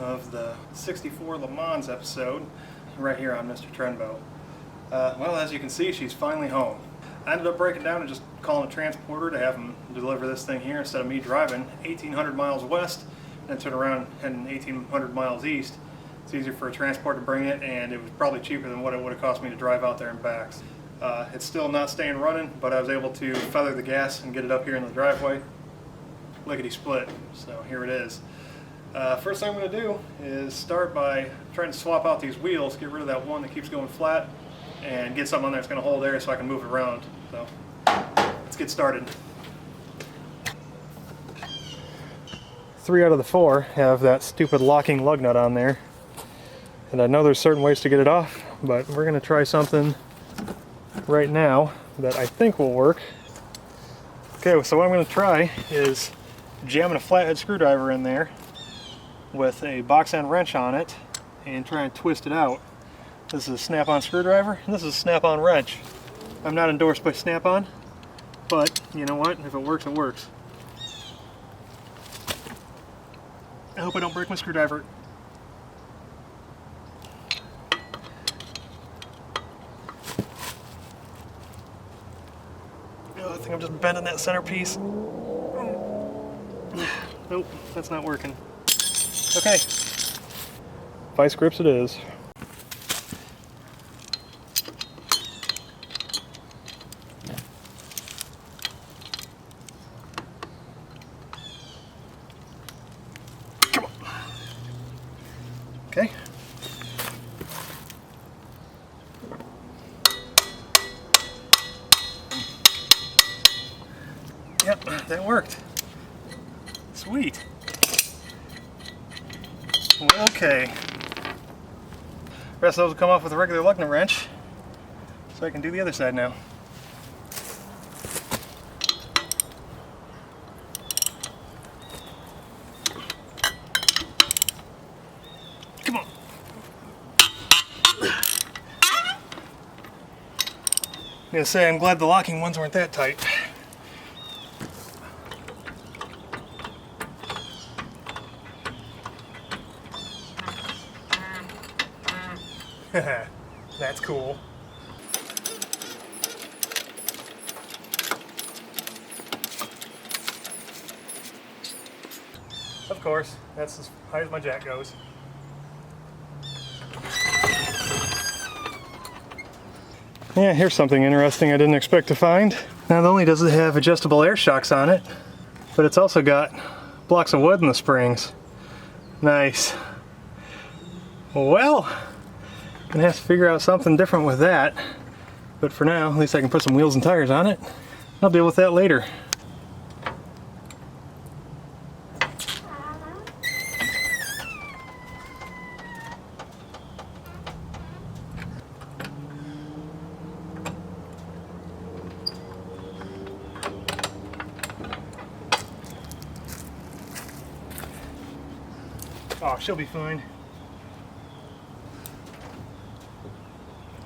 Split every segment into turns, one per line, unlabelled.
of the 64 Lemans episode right here on Mr. Trenbo. Well, as you can see, she's finally home. I ended up breaking down and just calling a transporter to have him deliver this thing here instead of me driving 1,800 miles west and turn around heading 1,800 miles east. It's easier for a transport to bring it, and it was probably cheaper than what it would have cost me to drive out there and back. It's still not staying running, but I was able to feather the gas and get it up here in the driveway. Lickety split. So here it is. First thing I'm going to do is start by trying to swap out these wheels, get rid of that one that keeps going flat, and get something on there that's going to hold air so I can move it around. So let's get started. 3 out of the 4 have that stupid locking lug nut on there, and I know there's certain ways to get it off, but we're going to try something right now that I think will work. Okay, so what I'm going to try is jamming a flathead screwdriver in there with a box end wrench on it and try and twist it out. This is a snap-on screwdriver and this is a snap-on wrench. I'm not endorsed by Snap-on, but you know what? If it works, it works. I hope I don't break my screwdriver. Oh, I think I'm just bending that centerpiece. Nope, that's not working. Okay, vice grips it is. Come on. Okay. Yep, that worked. Sweet. Okay. The rest of those will come off with a regular lug nut wrench, so I can do the other side now. Come on. I'm gonna say I'm glad the locking ones weren't that tight. That's cool. Of course, that's as high as my jack goes. Yeah, here's something interesting I didn't expect to find. Not only does it have adjustable air shocks on it, but it's also got blocks of wood in the springs. Nice. Well, I'm gonna have to figure out something different with that, but for now, at least I can put some wheels and tires on it. I'll deal with that later. Oh, she'll be fine.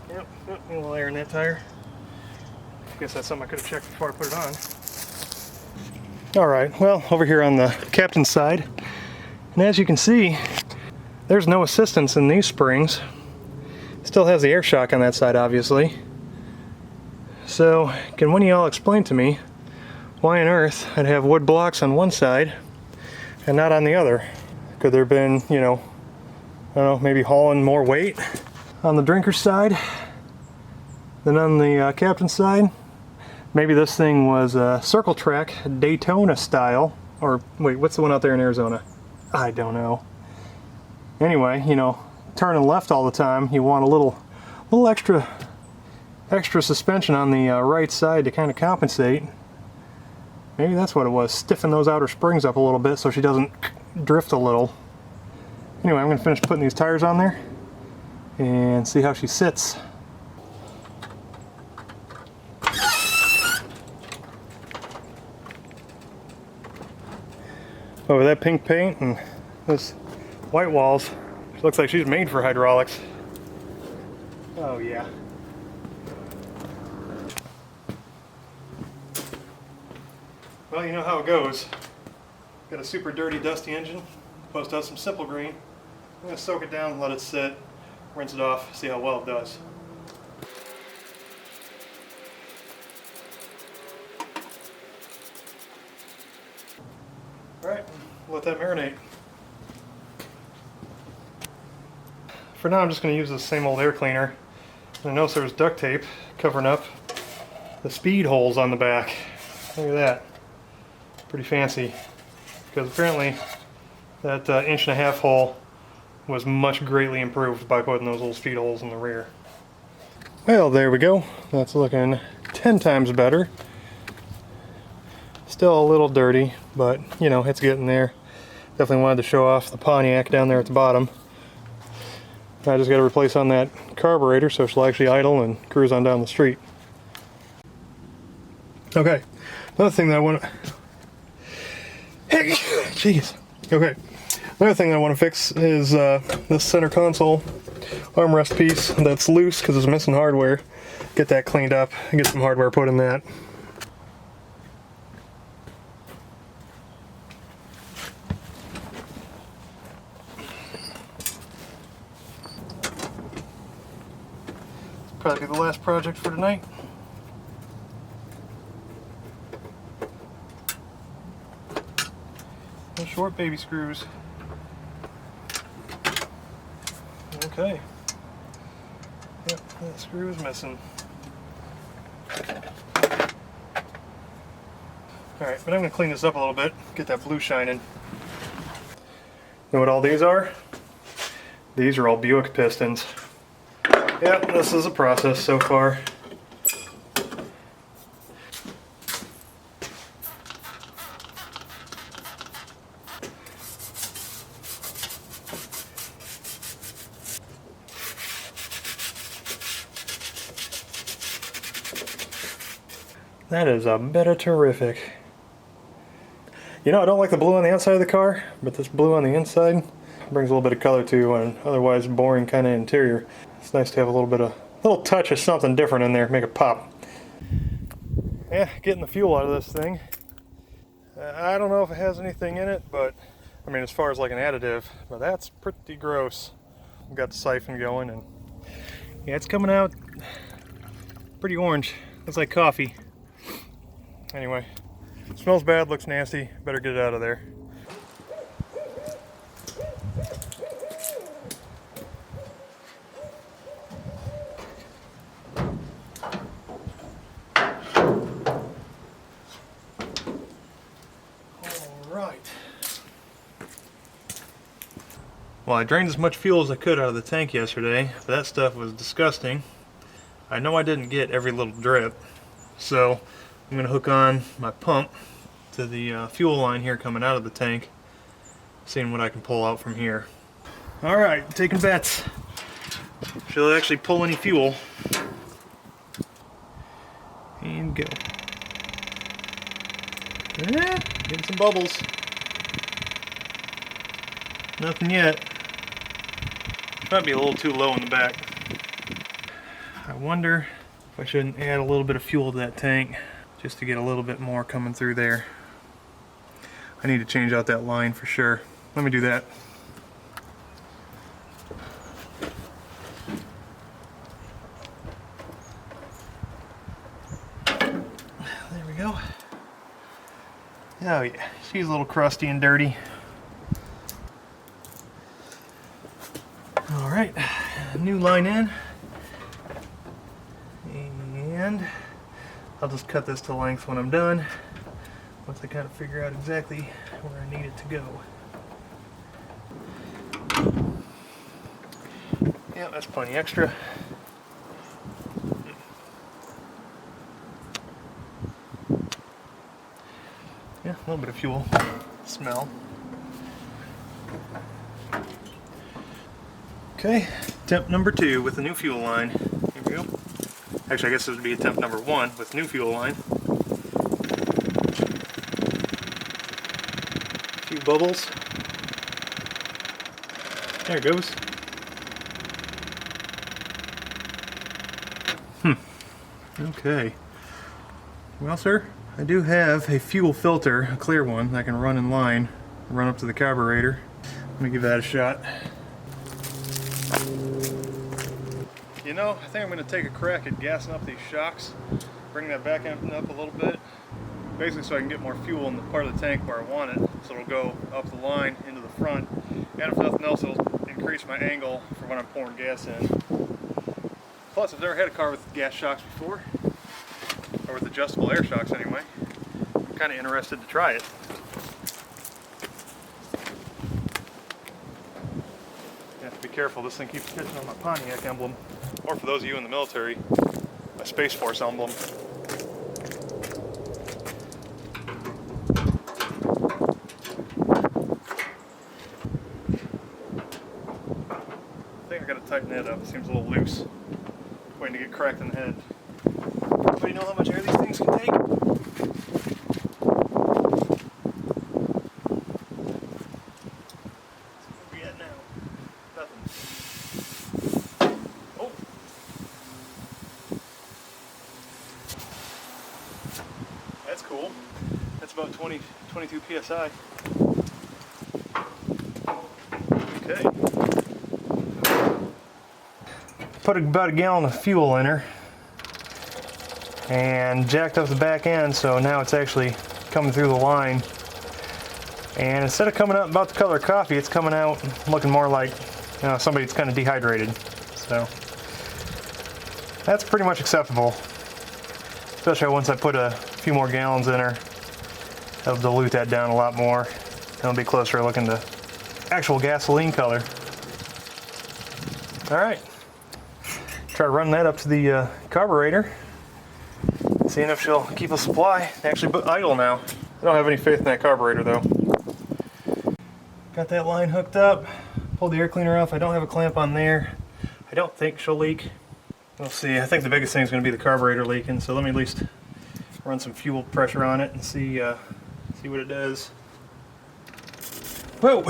Yep, a little air in that tire. I guess that's something I could have checked before I put it on. Alright, well, over here on the captain's side, and as you can see, there's no assistance in these springs. Still has the air shock on that side, obviously. So, can one of y'all explain to me why on earth I'd have wood blocks on one side and not on the other? Could there have been, you know, I don't know, maybe hauling more weight on the drinker's side than on the captain's side? Maybe this thing was a circle track Daytona style, or wait, what's the one out there in Arizona? I don't know. Anyway, you know, turning left all the time, you want a little extra suspension on the right side to kind of compensate. Maybe that's what it was. Stiffen those outer springs up a little bit so she doesn't drift a little. Anyway, I'm going to finish putting these tires on there and see how she sits. Oh, with that pink paint and this white walls, she looks like she's made for hydraulics. Oh yeah. Well, you know how it goes. Got a super dirty, dusty engine. Supposed to have some simple green. I'm going to soak it down, let it sit, rinse it off, see how well it does. Alright, let that marinate. For now I'm just going to use the same old air cleaner. And I noticed there was duct tape covering up the speed holes on the back. Look at that. Pretty fancy. Because apparently that 1.5-inch hole was much greatly improved by putting those little speed holes in the rear. Well, there we go. That's looking 10 times better. Still a little dirty, but you know, it's getting there. Definitely wanted to show off the Pontiac down there at the bottom. I just got to replace on that carburetor so she'll actually idle and cruise on down the street. Okay, another thing that I want to... Jeez. Okay, another thing I want to fix is this center console armrest piece that's loose because it's missing hardware. Get that cleaned up and get some hardware put in that. Probably be the last project for tonight. No short baby screws. Okay. Yep, that screw is missing. Alright, but I'm going to clean this up a little bit, get that blue shining. Know what all these are? These are all Buick pistons. Yep, this is a process so far. That is a bit of terrific. You know, I don't like the blue on the outside of the car, but this blue on the inside brings a little bit of color to an otherwise boring kind of interior. It's nice to have a little touch of something different in there, make it pop. Yeah, getting the fuel out of this thing. I don't know if it has anything in it, but I mean, as far as like an additive, but that's pretty gross. We've got the siphon going, and yeah, it's coming out pretty orange. Looks like coffee. Anyway, smells bad, looks nasty. Better get it out of there. Well, I drained as much fuel as I could out of the tank yesterday, but that stuff was disgusting. I know I didn't get every little drip, so I'm going to hook on my pump to the fuel line here coming out of the tank, seeing what I can pull out from here. Alright, taking bets. She'll actually pull any fuel. And go. Getting some bubbles. Nothing yet. Might be a little too low in the back. I wonder if I shouldn't add a little bit of fuel to that tank just to get a little bit more coming through there. I need to change out that line for sure. Let me do that. There we go. Oh yeah, she's a little crusty and dirty. Alright, new line in, and I'll just cut this to length when I'm done, once I kind of figure out exactly where I need it to go. Yeah, that's plenty extra. Yeah, a little bit of fuel smell. Okay, temp number 2 with the new fuel line. Here we go. Actually, I guess this would be attempt number 1 with new fuel line. A few bubbles. There it goes. Okay. Well, sir, I do have a fuel filter, a clear one, that I can run in line, run up to the carburetor. Let me give that a shot. You know, I think I'm going to take a crack at gassing up these shocks, bring that back end up a little bit, basically so I can get more fuel in the part of the tank where I want it, so it'll go up the line into the front, and if nothing else, it'll increase my angle for when I'm pouring gas in. Plus, I've never had a car with gas shocks before, or with adjustable air shocks anyway. I'm kind of interested to try it. You have to be careful, this thing keeps catching on my Pontiac emblem, or for those of you in the military, my Space Force emblem. I think I gotta tighten that up, it seems a little loose. Waiting to get cracked in the head. Anybody know how much air these things can take? Where we at now? Nothing. Oh! That's cool. That's about 22 psi. Okay. Put about a gallon of fuel in her and jacked up the back end, so now it's actually coming through the line, and instead of coming out about the color of coffee, it's coming out looking more like somebody that's kind of dehydrated. So that's pretty much acceptable, especially once I put a few more gallons in her. That'll dilute that down a lot more. It'll be closer looking to actual gasoline color. All right. Try running that up to the carburetor, seeing if she'll keep a supply. Actually idle now. I don't have any faith in that carburetor though. Got that line hooked up, pulled the air cleaner off. I don't have a clamp on there. I don't think she'll leak. We'll see. I think the biggest thing is going to be the carburetor leaking, so let me at least run some fuel pressure on it and see what it does. Whoa!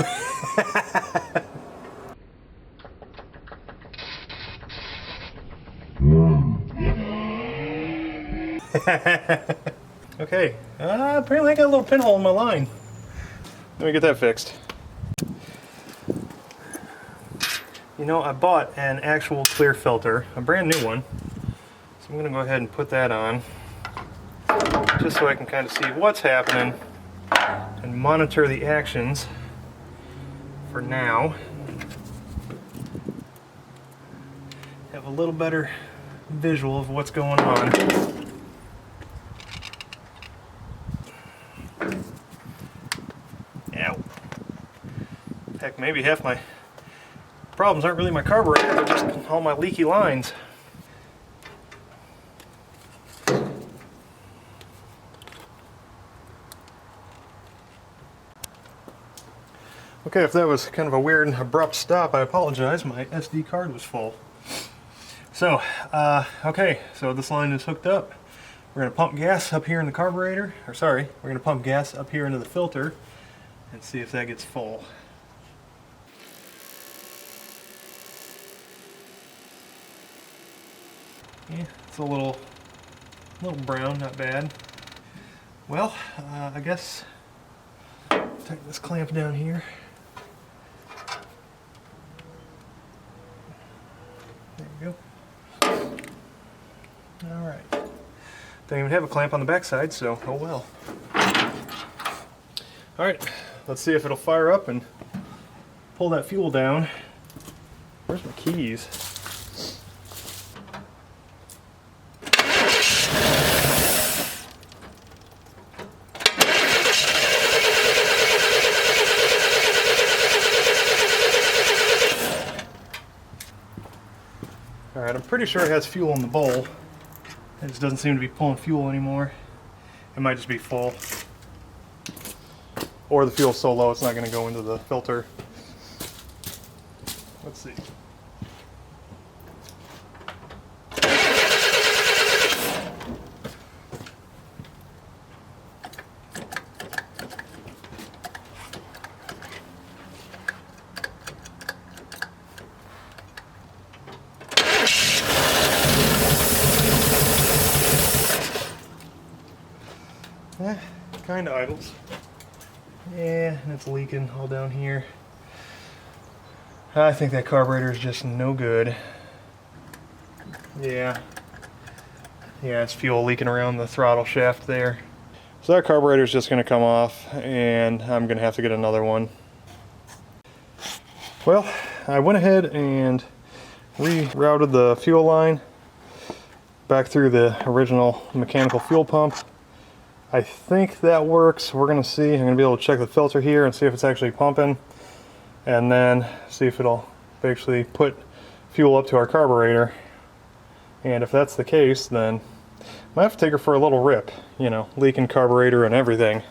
Okay, apparently I got a little pinhole in my line. Let me get that fixed. You know, I bought an actual clear filter, a brand new one. So I'm going to go ahead and put that on, just so I can kind of see what's happening and monitor the actions for now. Have a little better visual of what's going on. Ow. Heck, maybe half my problems aren't really my carburetor, they're just all my leaky lines. Okay, if that was kind of a weird and abrupt stop, I apologize. My SD card was full. So, okay, so this line is hooked up. We're going to pump gas up here in the carburetor, or sorry, we're going to pump gas up here into the filter and see if that gets full. Yeah, it's a little brown, not bad. Well, I guess tighten this clamp down here. There we go. Alright. Don't even have a clamp on the backside, so oh well. Alright, let's see if it'll fire up and pull that fuel down. Where's my keys? Alright, I'm pretty sure it has fuel in the bowl. It just doesn't seem to be pulling fuel anymore. It might just be full. Or the fuel's so low it's not going to go into the filter. Let's see. Kind of idles. Yeah, and it's leaking all down here. I think that carburetor is just no good. Yeah, it's fuel leaking around the throttle shaft there. So that carburetor is just going to come off, and I'm going to have to get another one. Well, I went ahead and rerouted the fuel line back through the original mechanical fuel pump. I think that works. We're going to see. I'm going to be able to check the filter here and see if it's actually pumping, and then see if it'll actually put fuel up to our carburetor. And if that's the case, then I might have to take her for a little rip, you know, leaking carburetor and everything.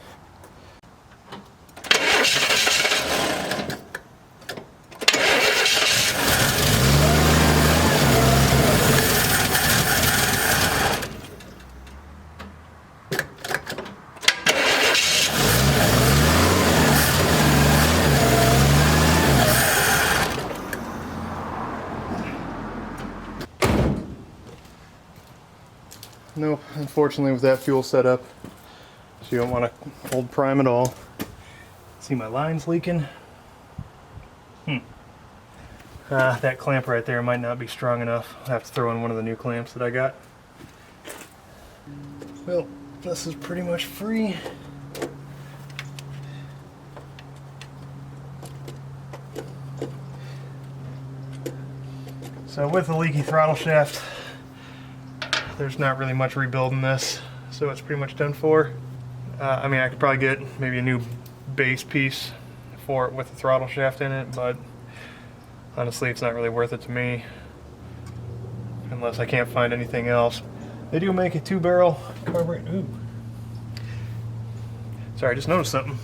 Nope, unfortunately with that fuel setup, so you don't want to hold prime at all. See my lines leaking? That clamp right there might not be strong enough. I'll have to throw in one of the new clamps that I got. Well, this is pretty much free. So with the leaky throttle shaft, there's not really much rebuilding this, so it's pretty much done for. I mean, I could probably get maybe a new base piece for it with the throttle shaft in it, but honestly it's not really worth it to me unless I can't find anything else. They do make a 2-barrel carburetor. Ooh. Sorry, I just noticed something.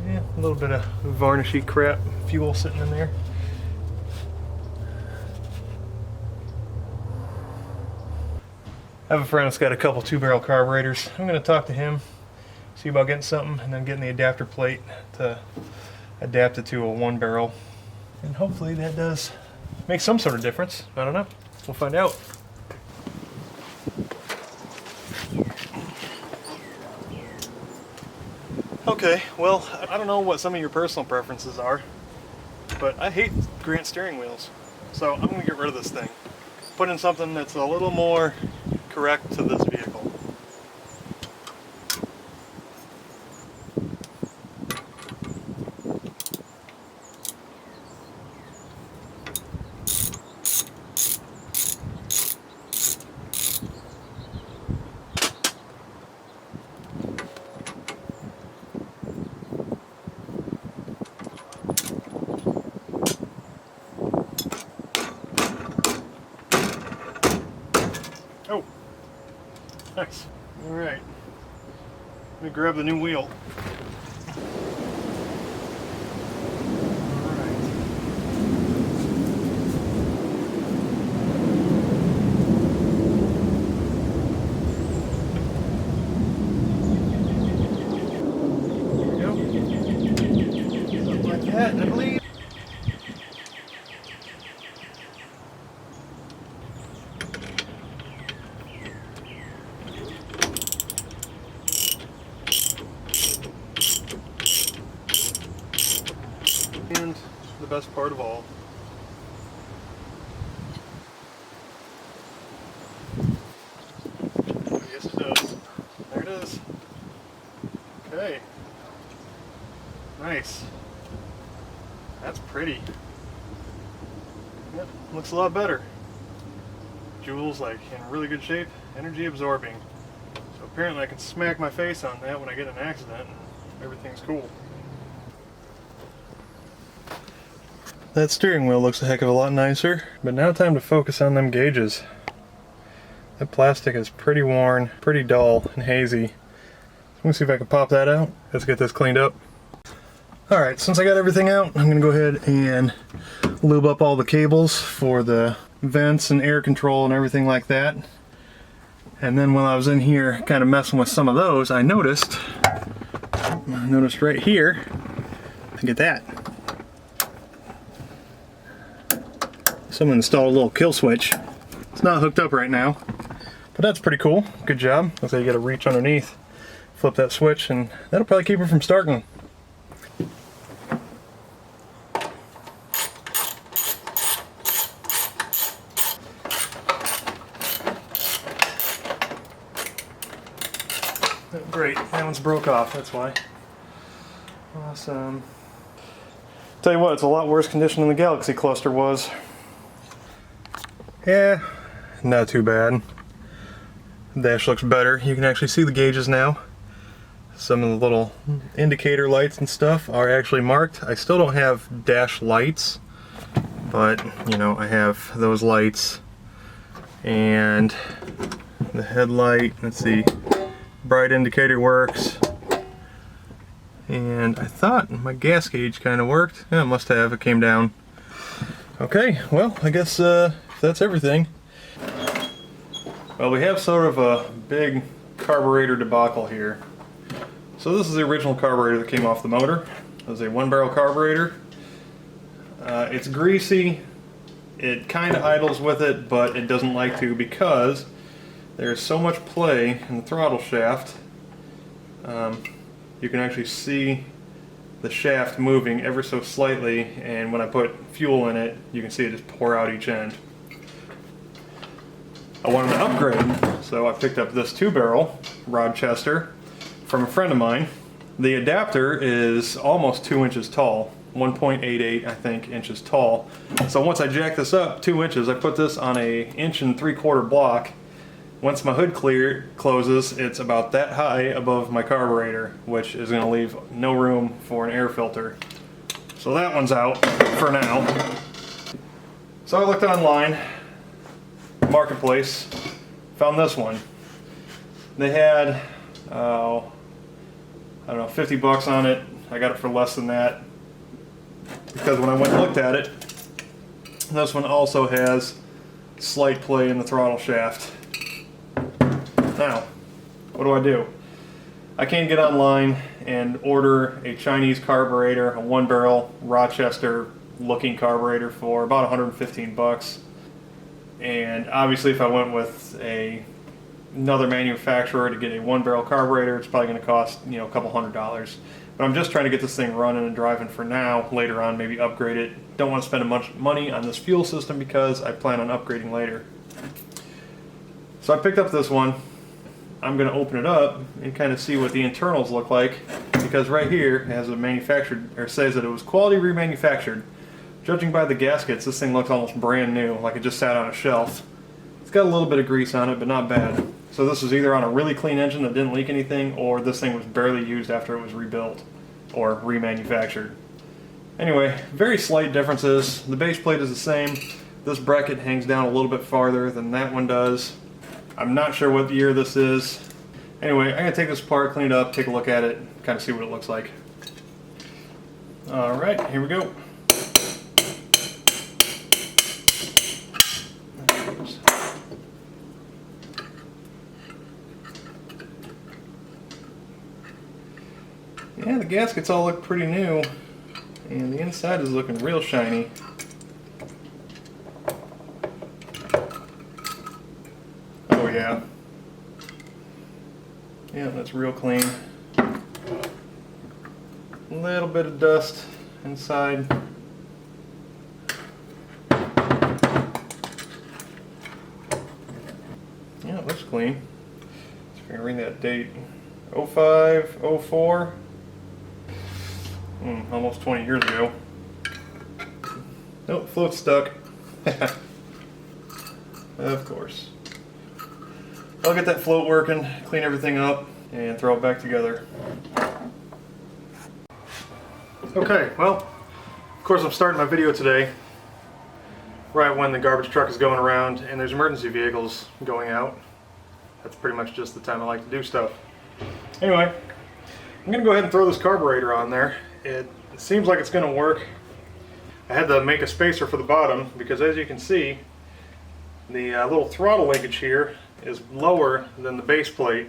Yeah, a little bit of varnishy crap fuel sitting in there. I have a friend that's got a couple 2-barrel carburetors. I'm going to talk to him, see about getting something, and then getting the adapter plate to adapt it to a 1-barrel. And hopefully that does make some sort of difference. I don't know. We'll find out. Okay, well, I don't know what some of your personal preferences are, but I hate Grant steering wheels. So I'm going to get rid of this thing. Put in something that's a little more correct to this vehicle. Oh, nice. All right. Let me grab the new wheel. All right. There we go. Something like that, I believe. And the best part of all, yes it does. There it is. Okay. Nice. That's pretty. Yep, looks a lot better. Jewel's like in really good shape, energy absorbing. So apparently I can smack my face on that when I get in an accident and everything's cool. That steering wheel looks a heck of a lot nicer, but now time to focus on them gauges. That plastic is pretty worn, pretty dull and hazy. Let me see if I can pop that out. Let's get this cleaned up. Alright, since I got everything out, I'm going to go ahead and lube up all the cables for the vents and air control and everything like that. And then while I was in here kind of messing with some of those, I noticed right here, look at that. Someone installed a little kill switch. It's not hooked up right now, but that's pretty cool. Good job. Looks like you got to reach underneath, flip that switch, and that'll probably keep it from starting. Great, that one's broke off, that's why. Awesome. Tell you what, it's a lot worse condition than the Galaxy cluster was. Yeah, not too bad. The dash looks better. You can actually see the gauges now. Some of the little indicator lights and stuff are actually marked. I still don't have dash lights, but you know, I have those lights. And the headlight, let's see, bright indicator works. And I thought my gas gauge kind of worked. Yeah, it must have. It came down. Okay, well, I guess that's everything. Well, we have sort of a big carburetor debacle here. So this is the original carburetor that came off the motor. It was a 1-barrel carburetor. It's greasy. It kind of idles with it, but it doesn't like to because there's so much play in the throttle shaft. You can actually see the shaft moving ever so slightly, and when I put fuel in it, you can see it just pour out each end. I wanted to upgrade, so I picked up this 2-barrel Rochester from a friend of mine. The adapter is almost 2 inches tall, 1.88 I think inches tall. So once I jack this up 2 inches, I put this on a 1 3/4 block. Once my hood closes, it's about that high above my carburetor, which is going to leave no room for an air filter. So that one's out for now. So I looked online, Marketplace, found this one. They had, I don't know, 50 bucks on it. I got it for less than that because when I went and looked at it, this one also has slight play in the throttle shaft. Now, what do? I can't get online and order a Chinese carburetor, a 1-barrel Rochester looking carburetor for about 115 bucks. And obviously if I went with another manufacturer to get a 1-barrel carburetor, it's probably going to cost, you know, a couple $100. But I'm just trying to get this thing running and driving for now. Later on, maybe upgrade it. Don't want to spend much money on this fuel system because I plan on upgrading later. So I picked up this one. I'm going to open it up and kind of see what the internals look like, because right here it has a manufactured, or says that it was quality remanufactured. Judging by the gaskets, this thing looks almost brand new, like it just sat on a shelf. It's got a little bit of grease on it, but not bad. So this is either on a really clean engine that didn't leak anything, or this thing was barely used after it was rebuilt or remanufactured. Anyway, very slight differences. The base plate is the same. This bracket hangs down a little bit farther than that one does. I'm not sure what year this is. Anyway, I'm going to take this apart, clean it up, take a look at it, kind of see what it looks like. Alright, here we go. Yeah, the gaskets all look pretty new, and the inside is looking real shiny. Oh yeah. Yeah, that's real clean. A little bit of dust inside. Yeah, it looks clean. Just gonna read that date. 05, 04. Almost 20 years ago. Nope, float's stuck. Of course. I'll get that float working, clean everything up, and throw it back together. Okay, well, of course I'm starting my video today right when the garbage truck is going around and there's emergency vehicles going out. That's pretty much just the time I like to do stuff. Anyway, I'm going to go ahead and throw this carburetor on there. It seems like it's going to work. I had to make a spacer for the bottom because, as you can see, the little throttle linkage here is lower than the base plate.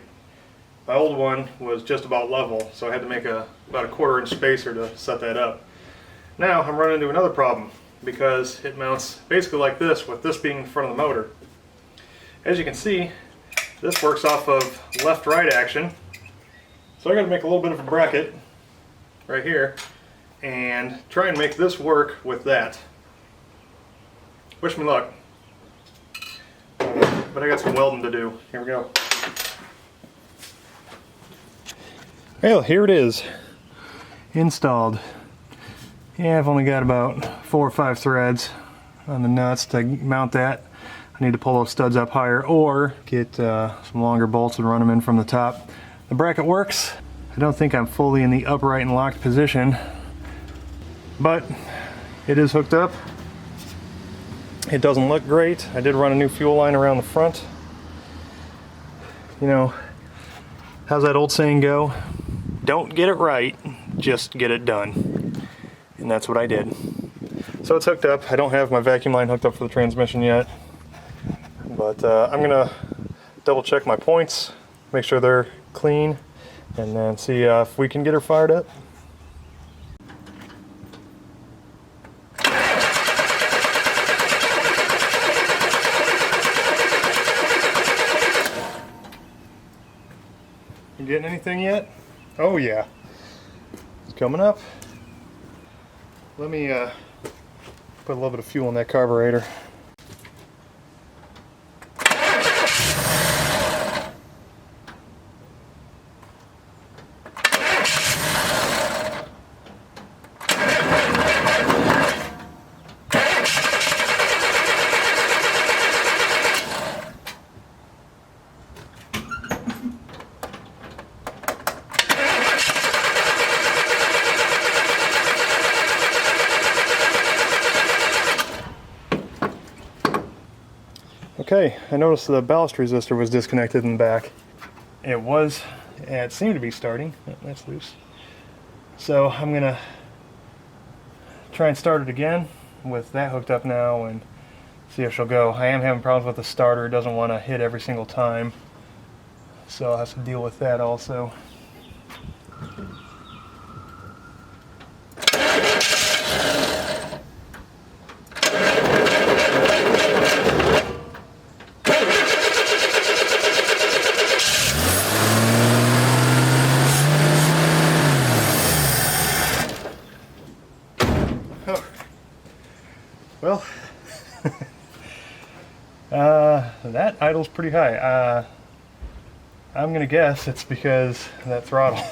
My old one was just about level, so I had to make about a 1/4 inch spacer to set that up. Now I'm running into another problem because it mounts basically like this, with this being in front of the motor. As you can see, this works off of left-right action, so I got to make a little bit of a bracket right here and try and make this work with that. Wish me luck. But I got some welding to do. Here we go. Well, here it is, installed. Yeah, I've only got about 4 or 5 threads on the nuts to mount that. I need to pull those studs up higher or get some longer bolts and run them in from the top. The bracket works. I don't think I'm fully in the upright and locked position, but it is hooked up. It doesn't look great. I did run a new fuel line around the front. You know, how's that old saying go? Don't get it right, just get it done. And that's what I did. So it's hooked up. I don't have my vacuum line hooked up for the transmission yet, but I'm gonna double check my points, make sure they're clean, and then see if we can get her fired up. You getting anything yet? Oh yeah, it's coming up. Let me put a little bit of fuel in that carburetor. Okay, I noticed the ballast resistor was disconnected in the back. It seemed to be starting. Oh, that's loose. So I'm gonna try and start it again with that hooked up now and see if she'll go. I am having problems with the starter. It doesn't want to hit every single time, so I'll have to deal with that also. Well, that idle's pretty high. I'm gonna guess it's because of that throttle.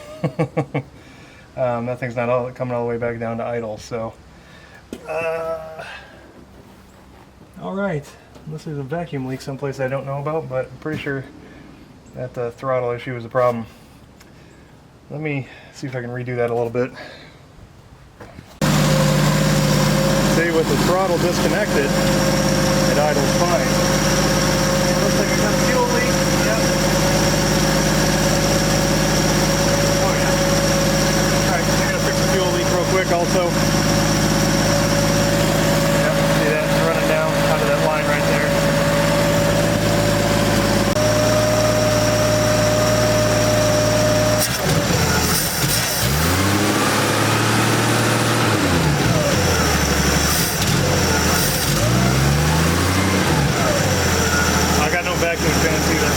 That thing's not coming all the way back down to idle, so. All right, unless there's a vacuum leak someplace I don't know about, but I'm pretty sure that the throttle issue is a problem. Let me see if I can redo that a little bit. See, with the throttle disconnected, it idles fine. It looks like I got a fuel leak. Yep. Oh yeah. Alright, I'm gonna fix the fuel leak real quick also. Yep, see that? It's running down out of that line right there. Vacuum fans either.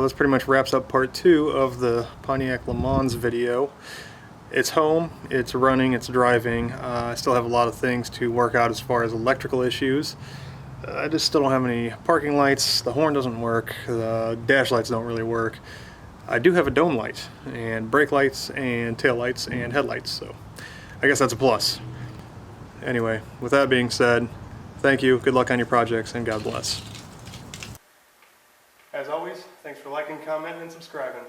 this pretty much wraps up part 2 of the Pontiac Lemans video. It's home, it's running, it's driving. I still have a lot of things to work out as far as electrical issues. I just still don't have any parking lights, the horn doesn't work, the dash lights don't really work. I do have a dome light, and brake lights, and tail lights, and headlights, so I guess that's a plus. Anyway, with that being said, thank you, good luck on your projects, and God bless. As always, thanks for liking, commenting, and subscribing.